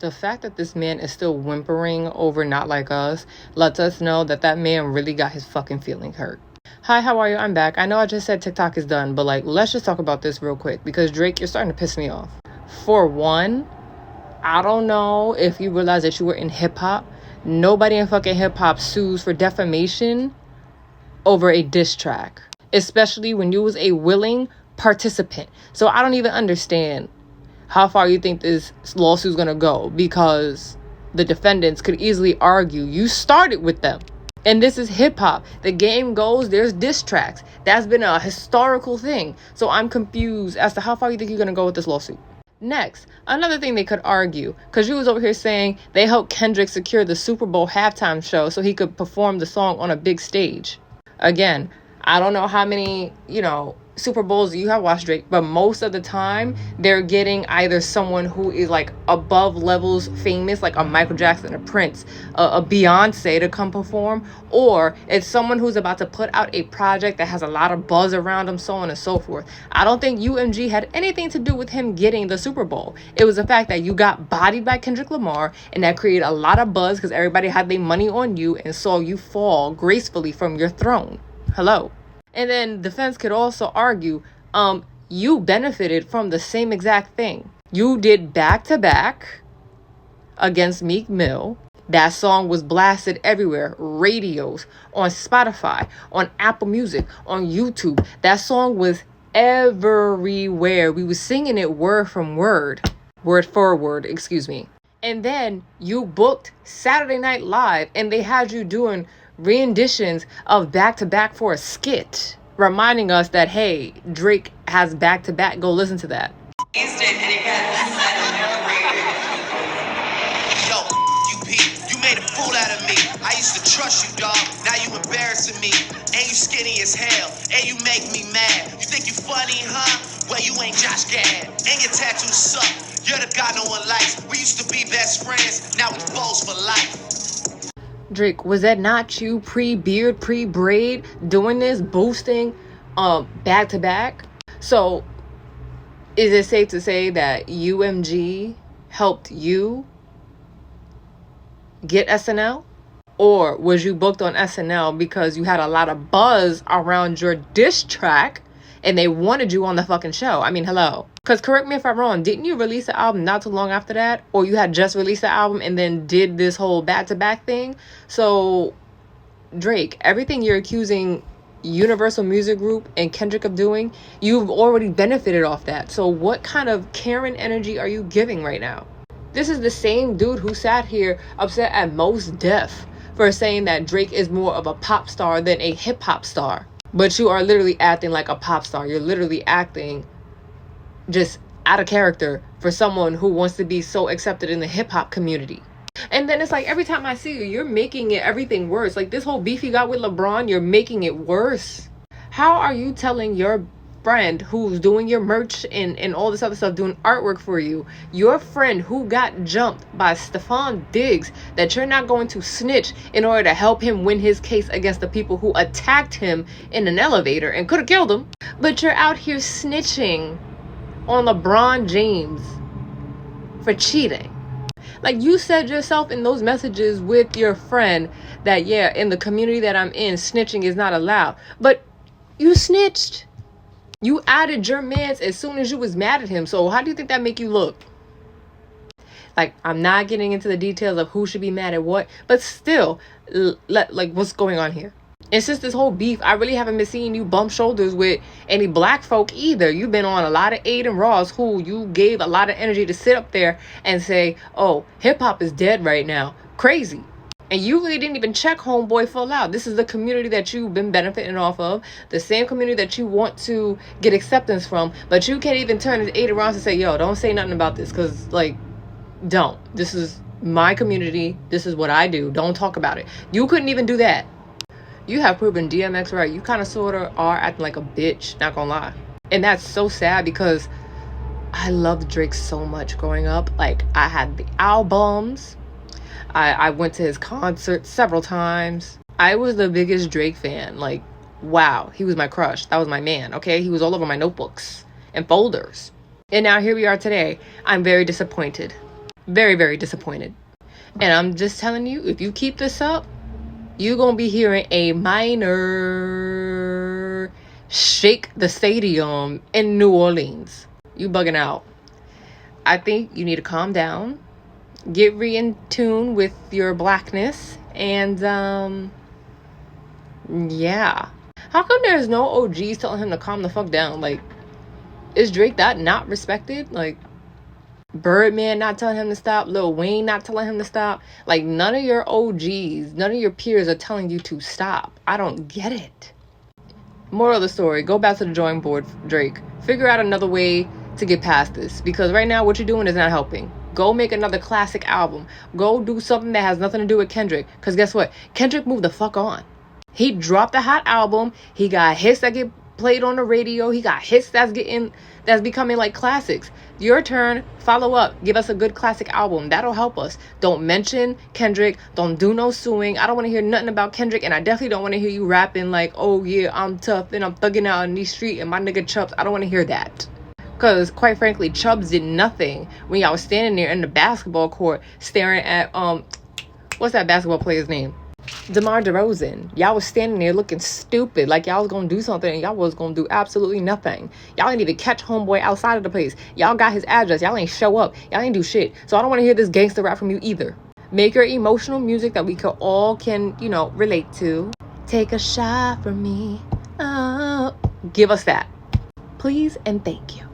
The fact that this man is still whimpering over Not Like Us lets us know that that man really got his fucking feeling hurt. Hi, how are you? I'm back. I know I just said TikTok is done, but like, let's just talk about this real quick because Drake, you're starting to piss me off. For one, I don't know if you realize that you were in hip hop. Nobody in fucking hip hop sues for defamation over a diss track, especially when you was a willing participant. So I don't even understand how far you think this lawsuit's gonna go, because the defendants could easily argue you started with them. And this is hip hop. The game goes, there's diss tracks. That's been a historical thing. So I'm confused as to how far you think you're gonna go with this lawsuit. Next, another thing they could argue, because you was over here saying they helped Kendrick secure the Super Bowl halftime show so he could perform the song on a big stage. Again, I don't know how many, Super Bowls you have watched Drake, but most of the time they're getting either someone who is like above levels famous, like a Michael Jackson, a Prince, a Beyonce to come perform, or it's someone who's about to put out a project that has a lot of buzz around them, so on and so forth. I don't think UMG had anything to do with him getting the Super Bowl. It was the fact that you got bodied by Kendrick Lamar, and that created a lot of buzz because everybody had their money on you and saw you fall gracefully from your throne. Hello. And then defense could also argue, you benefited from the same exact thing. You did back-to-back against Meek Mill. That song was blasted everywhere. Radios, on Spotify, on Apple Music, on YouTube. That song was everywhere. We were singing it word for word, excuse me. And then you booked Saturday Night Live and they had you doing renditions of back-to-back for a skit, reminding us that, hey, Drake has back-to-back. Go listen to that. Yo, you made a fool out of me. I used to trust you, dog. Now you embarrassing me. And you skinny as hell. And you make me mad. You think you funny, huh? Well, you ain't Josh Gad. And your tattoos suck. You're the guy no one likes. We used to be best friends. Now we foes for life. Drake, was that not you pre-beard, pre-braid, doing this, boosting back-to-back? So is it safe to say that UMG helped you get SNL? Or was you booked on SNL because you had a lot of buzz around your diss track and they wanted you on the fucking show? I mean, hello. Because correct me if I'm wrong, didn't you release the album not too long after that? Or you had just released the album and then did this whole back-to-back thing? So, Drake, everything you're accusing Universal Music Group and Kendrick of doing, you've already benefited off that. So what kind of Karen energy are you giving right now? This is the same dude who sat here upset at Mos Def for saying that Drake is more of a pop star than a hip-hop star. But you are literally acting like a pop star. You're literally acting just out of character for someone who wants to be so accepted in the hip-hop community. And then it's like every time I see you, you're making everything worse. Like this whole beef you got with LeBron, you're making it worse. How are you telling your friend who's doing your merch and all this other stuff, doing artwork for you, your friend who got jumped by Stephon Diggs, that you're not going to snitch in order to help him win his case against the people who attacked him in an elevator and could have killed him? But you're out here snitching on LeBron James for cheating. Like you said yourself in those messages with your friend that, yeah, in the community that I'm in, snitching is not allowed. But you snitched. You added your mans as soon as you was mad at him. So how do you think that make you look? Like, I'm not getting into the details of who should be mad at what, but still, like, what's going on here? And since this whole beef, I really haven't been seeing you bump shoulders with any black folk either. You've been on a lot of Aiden Ross, who you gave a lot of energy to sit up there and say, oh, hip-hop is dead right now. Crazy. And you really didn't even check Homeboy full out. This is the community that you've been benefiting off of. The same community that you want to get acceptance from. But you can't even turn to Aiden Ross and say, yo, don't say nothing about this. Because, like, don't. This is my community. This is what I do. Don't talk about it. You couldn't even do that. You have proven DMX right. You kind of sort of are acting like a bitch, not gonna lie. And that's so sad because I loved Drake so much growing up. Like, I had the albums. I went to his concert several times. I was the biggest Drake fan. Like, wow, he was my crush. That was my man, okay? He was all over my notebooks and folders. And now here we are today. I'm very disappointed. Very, very disappointed. And I'm just telling you, if you keep this up, you're going to be hearing a minor shake the stadium in New Orleans. You bugging out. I think you need to calm down, get in tune with your blackness, and yeah. How come there's no OGs telling him to calm the fuck down? Like, is Drake that not respected? Like, Birdman not telling him to stop, Lil Wayne not telling him to stop. Like, none of your OGs, none of your peers are telling you to stop. I don't get it. Moral of the story, go back to the drawing board, Drake. Figure out another way to get past this, because right now what you're doing is not helping. Go make another classic album. Go do something that has nothing to do with Kendrick, because guess what? Kendrick moved the fuck on. He dropped a hot album. He got hits that get played on the radio. He got hits that's becoming like classics. Your turn. Follow up. Give us a good classic album. That'll help us. Don't mention Kendrick. Don't do no suing. I don't want to hear nothing about Kendrick, and I definitely don't want to hear you rapping like, oh yeah, I'm tough and I'm thugging out in these streets and my nigga Chubbs. I don't want to hear that. Because quite frankly, Chubbs did nothing when y'all was standing there in the basketball court staring at what's that basketball player's name? DeMar DeRozan. Y'all was standing there looking stupid, like y'all was gonna do something and y'all was gonna do absolutely nothing. Y'all ain't even catch homeboy outside of the place. Y'all got his address. Y'all ain't show up. Y'all ain't do shit. So I don't want to hear this gangster rap from you either. Make your emotional music that we all can, relate to. Take a shot from me. Oh. Give us that. Please and thank you.